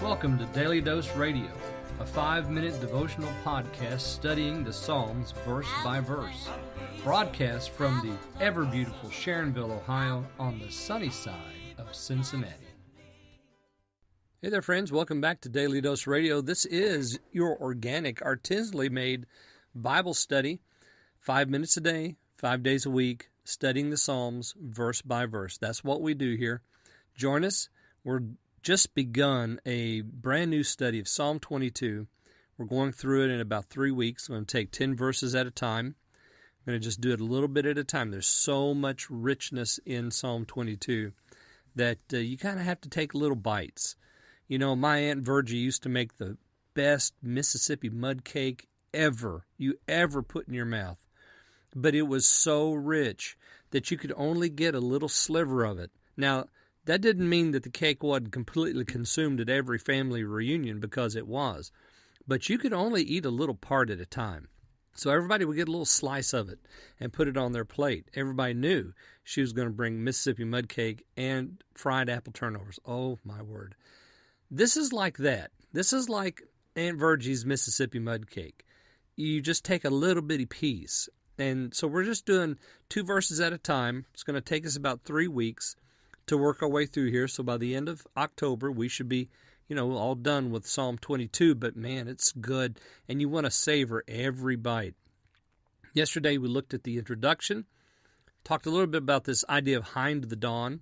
Welcome to Daily Dose Radio, a 5-minute devotional podcast studying the Psalms verse by verse. Broadcast from the ever-beautiful Sharonville, Ohio, on the sunny side of Cincinnati. Hey there, friends. Welcome back to Daily Dose Radio. This is your organic, artisanally made Bible study, 5 minutes a day, 5 days a week, studying the Psalms verse by verse. That's what we do here. Join us. We're just begun a brand new study of Psalm 22. We're going through it in about 3 weeks. I'm going to take 10 verses at a time. I'm going to just do it a little bit at a time. There's so much richness in Psalm 22 that you kind of have to take little bites. You know, my Aunt Virgie used to make the best Mississippi mud cake you ever put in your mouth. But it was so rich that you could only get a little sliver of it. Now, that didn't mean that the cake wasn't completely consumed at every family reunion, because it was. But you could only eat a little part at a time. So everybody would get a little slice of it and put it on their plate. Everybody knew she was going to bring Mississippi mud cake and fried apple turnovers. Oh, my word. This is like that. This is like Aunt Virgie's Mississippi mud cake. You just take a little bitty piece. And so we're just doing 2 verses at a time. It's going to take us about 3 weeks to work our way through here. So by the end of October, we should be, all done with Psalm 22. But man, it's good, and you want to savor every bite. Yesterday, we looked at the introduction, talked a little bit about this idea of hind the dawn,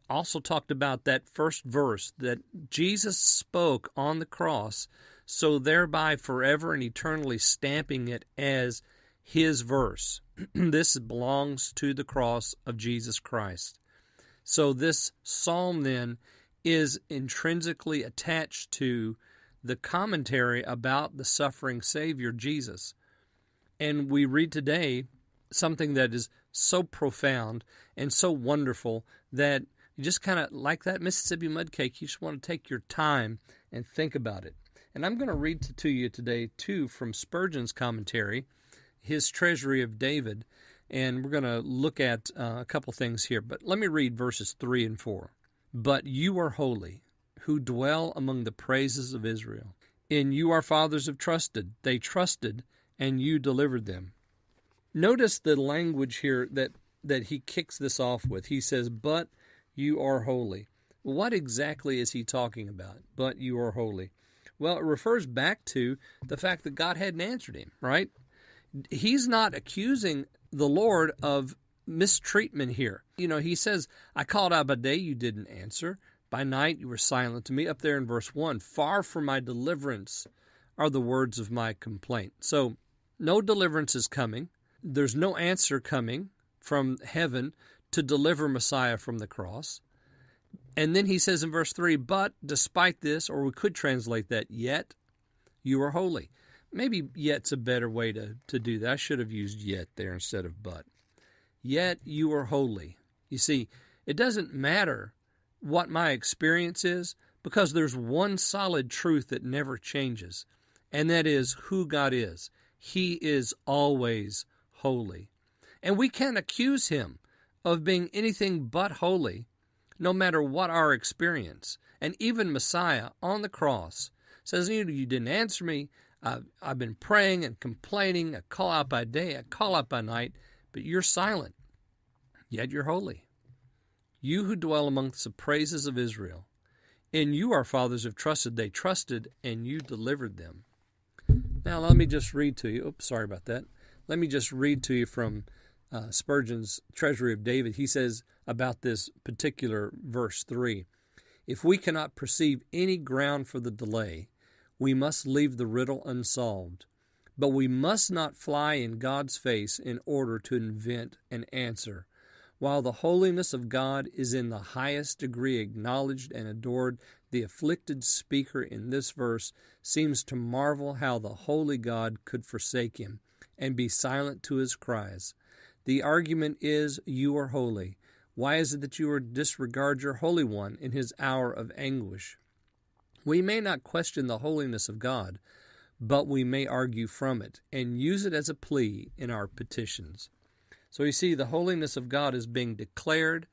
also talked about that first verse that Jesus spoke on the cross, so thereby forever and eternally stamping it as his verse. This belongs to the cross of Jesus Christ. So this psalm then is intrinsically attached to the commentary about the suffering Savior, Jesus. And we read today something that is so profound and so wonderful that you just kind of, like that Mississippi mud cake, you just want to take your time and think about it. And I'm going to read to you today, too, from Spurgeon's commentary, his Treasury of David. And we're going to look at a couple things here. But let me read verses 3 and 4. But you are holy, who dwell among the praises of Israel. In you our fathers have trusted. They trusted, and you delivered them. Notice the language here that he kicks this off with. He says, but you are holy. What exactly is he talking about? But you are holy. Well, it refers back to the fact that God hadn't answered him, right? He's not accusing the Lord of mistreatment here. He says, I called out by day, you didn't answer. By night, you were silent to me. Up there in verse 1, far from my deliverance are the words of my complaint. So no deliverance is coming. There's no answer coming from heaven to deliver Messiah from the cross. And then he says in verse 3, but despite this, or we could translate that, yet you are holy. Maybe yet's a better way to do that. I should have used yet there instead of but. Yet you are holy. You see, it doesn't matter what my experience is, because there's one solid truth that never changes, and that is who God is. He is always holy. And we can't accuse him of being anything but holy, no matter what our experience. And even Messiah on the cross says, you didn't answer me. I've been praying and complaining. I call out by day, I call out by night, but you're silent, yet you're holy. You who dwell amongst the praises of Israel, in you our fathers have trusted. They trusted, and you delivered them. Now let me just read to you. Oops, sorry about that. Let me just read to you from Spurgeon's Treasury of David. He says about this particular verse 3, if we cannot perceive any ground for the delay, we must leave the riddle unsolved, but we must not fly in God's face in order to invent an answer. While the holiness of God is in the highest degree acknowledged and adored, the afflicted speaker in this verse seems to marvel how the holy God could forsake him and be silent to his cries. The argument is, you are holy. Why is it that you disregard your Holy One in his hour of anguish? We may not question the holiness of God, but we may argue from it and use it as a plea in our petitions. So you see, the holiness of God is being declared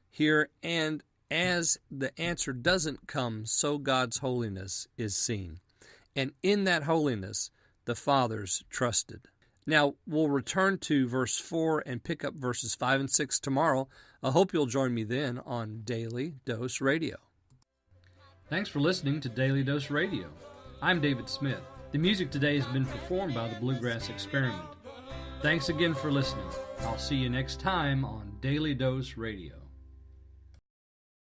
here, and as the answer doesn't come, so God's holiness is seen. And in that holiness, the fathers trusted. Now, we'll return to verse 4 and pick up verses 5 and 6 tomorrow. I hope you'll join me then on Daily Dose Radio. Thanks for listening to Daily Dose Radio. I'm David Smith. The music today has been performed by the Bluegrass Experiment. Thanks again for listening. I'll see you next time on Daily Dose Radio.